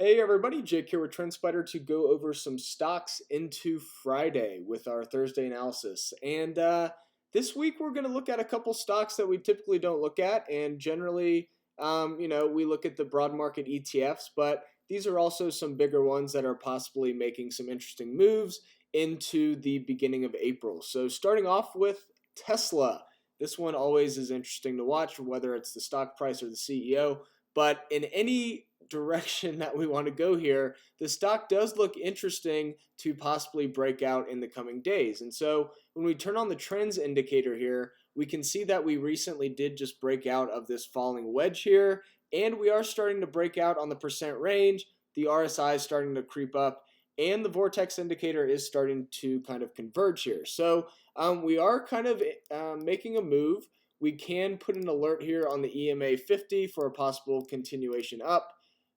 Hey everybody, Jake here with TrendSpider to go over some stocks into Friday with our Thursday analysis. And this week we're going to look at a couple stocks that we typically don't look at, and generally, we look at the broad market ETFs, but these are also some bigger ones that are possibly making some interesting moves into the beginning of April. So starting off with Tesla. This one always is interesting to watch, whether it's the stock price or the CEO. But in any direction that we want to go here, the stock does look interesting to possibly break out in the coming days. And so when we turn on the trends indicator here, we can see that we recently did just break out of this falling wedge here, and we are starting to break out on the percent range. The RSI is starting to creep up, and the vortex indicator is starting to kind of converge here. So we are kind of making a move. We can put an alert here on the EMA 50 for a possible continuation up.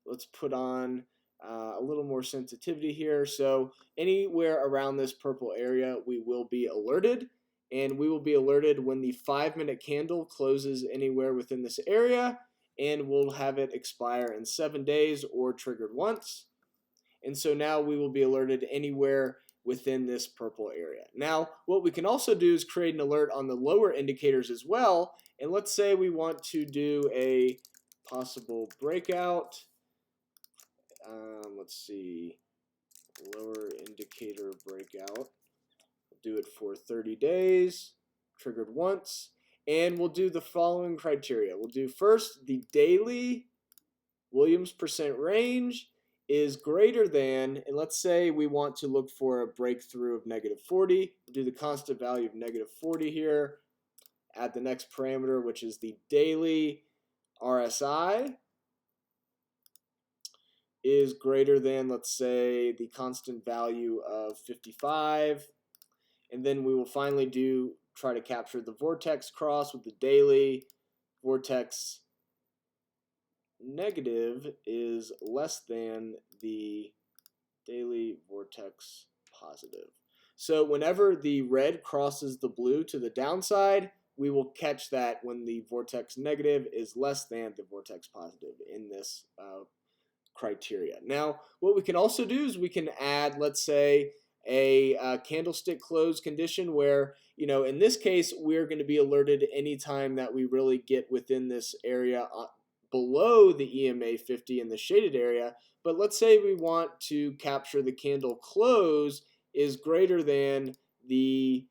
Let's put on a little more sensitivity here. So anywhere around this purple area, we will be alerted. And we will be alerted when the 5-minute candle closes anywhere within this area. And we'll have it expire in 7 days or triggered once. And so now we will be alerted anywhere within this purple area. Now, what we can also do is create an alert on the lower indicators as well. And let's say we want to do a possible breakout. Let's see, lower indicator breakout. We'll do it for 30 days, triggered once. And we'll do the following criteria. We'll do first the daily Williams percent range is greater than, and let's say we want to look for a breakthrough of -40. We'll do the constant value of -40 here. Add the next parameter, which is the daily RSI is greater than, let's say, the constant value of 55. And then we will finally try to capture the vortex cross with the daily vortex negative is less than the daily vortex positive. So whenever the red crosses the blue to the downside, we will catch that when the vortex negative is less than the vortex positive in this criteria. Now, what we can also do is we can add, let's say, a candlestick close condition where, in this case, we're going to be alerted anytime that we really get within this area below the EMA 50 in the shaded area. But let's say we want to capture the candle close is greater than the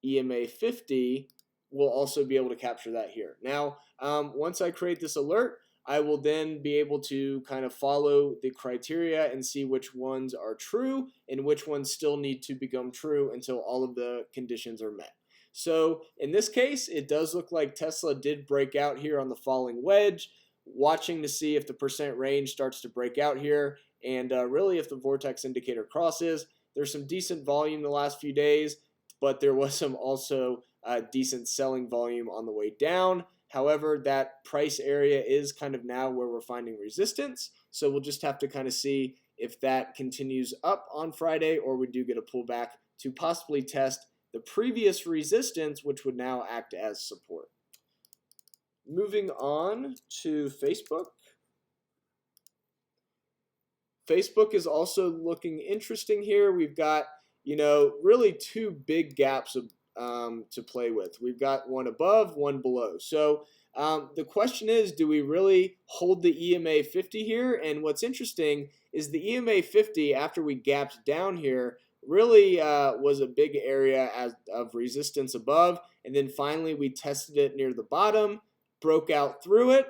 EMA 50, we'll also be able to capture that here. Now, once I create this alert, I will then be able to kind of follow the criteria and see which ones are true and which ones still need to become true until all of the conditions are met. So in this case, it does look like Tesla did break out here on the falling wedge, watching to see if the percent range starts to break out here, and really if the vortex indicator crosses. There's some decent volume the last few days, but there was some also decent selling volume on the way down. However, that price area is kind of now where we're finding resistance, so we'll just have to kind of see if that continues up on Friday or we do get a pullback to possibly test the previous resistance, which would now act as support. Moving on to Facebook. Facebook is also looking interesting here. We've got, really two big gaps to play with. We've got one above, one below. So the question is, do we really hold the EMA 50 here? And what's interesting is the EMA 50, after we gapped down here, really was a big area of resistance above. And then finally we tested it near the bottom, broke out through it,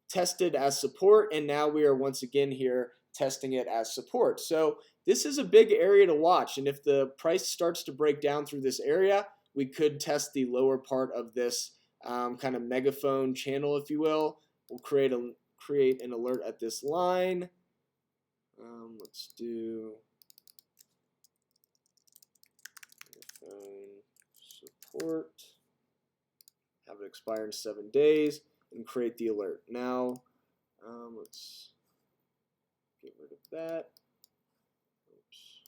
tested as support, and now we are once again here testing it as support. So this is a big area to watch, and if the price starts to break down through this area, we could test the lower part of this kind of megaphone channel, if you will. We'll create an alert at this line. Let's do megaphone support. Have it expire in 7 days and create the alert. Now, let's get rid of that. Oops.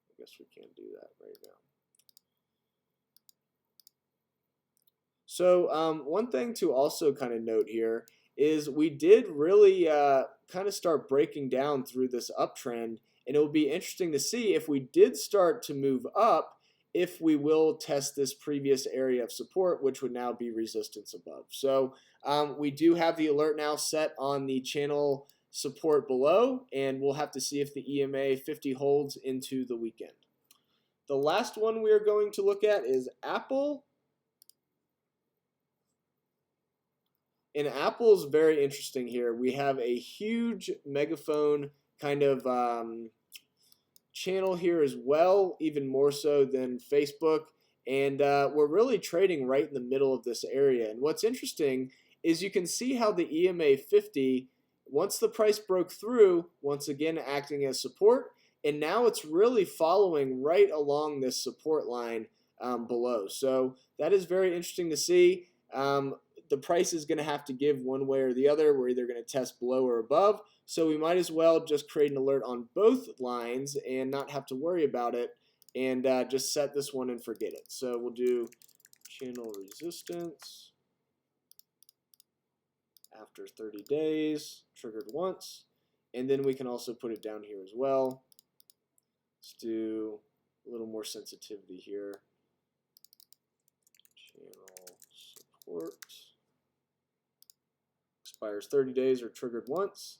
I guess we can't do that right now. So one thing to also kind of note here is we did really kind of start breaking down through this uptrend, and it will be interesting to see if we did start to move up, if we will test this previous area of support, which would now be resistance above. So we do have the alert now set on the channel support below, and we'll have to see if the EMA 50 holds into the weekend. The last one we are going to look at is Apple. And Apple's very interesting here. We have a huge megaphone kind of channel here as well, even more so than Facebook. And we're really trading right in the middle of this area. And what's interesting is you can see how the EMA 50, once the price broke through, once again acting as support, and now it's really following right along this support line below. So that is very interesting to see. The price is going to have to give one way or the other. We're either going to test below or above. So we might as well just create an alert on both lines and not have to worry about it, and just set this one and forget it. So we'll do channel resistance after 30 days, triggered once, and then we can also put it down here as well. Let's do a little more sensitivity here. Channel support. Expires 30 days or triggered once.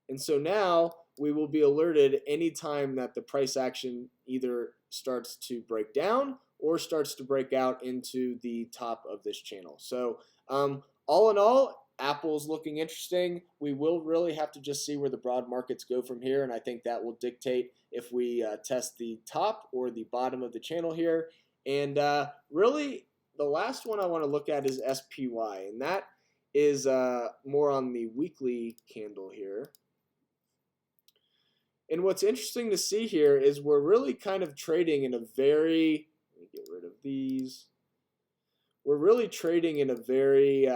And so now we will be alerted anytime that the price action either starts to break down or starts to break out into the top of this channel. So all in all, Apple's looking interesting. We will really have to just see where the broad markets go from here, and I think that will dictate if we test the top or the bottom of the channel here. And really, the last one I want to look at is SPY, and that is more on the weekly candle here. And what's interesting to see here is we're really kind of trading in a very, let me get rid of these. We're really trading in a very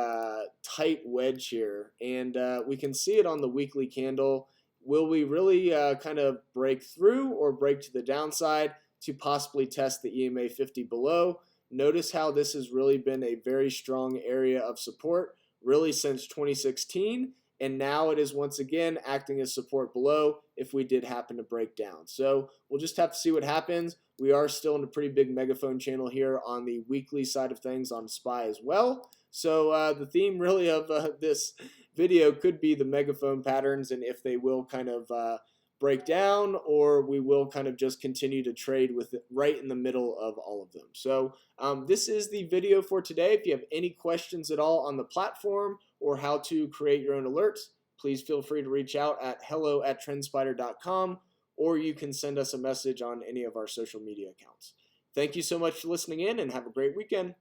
tight wedge here, and we can see it on the weekly candle. Will we really kind of break through or break to the downside to possibly test the EMA 50 below? Notice how this has really been a very strong area of support really since 2016, and now it is once again acting as support below if we did happen to break down. So we'll just have to see what happens. We are still in a pretty big megaphone channel here on the weekly side of things on SPY as well. So the theme really of this video could be the megaphone patterns, and if they will kind of break down, or we will kind of just continue to trade with it right in the middle of all of them. So this is the video for today. If you have any questions at all on the platform or how to create your own alerts, please feel free to reach out at hello@trendspider.com, or you can send us a message on any of our social media accounts. Thank you so much for listening in, and have a great weekend.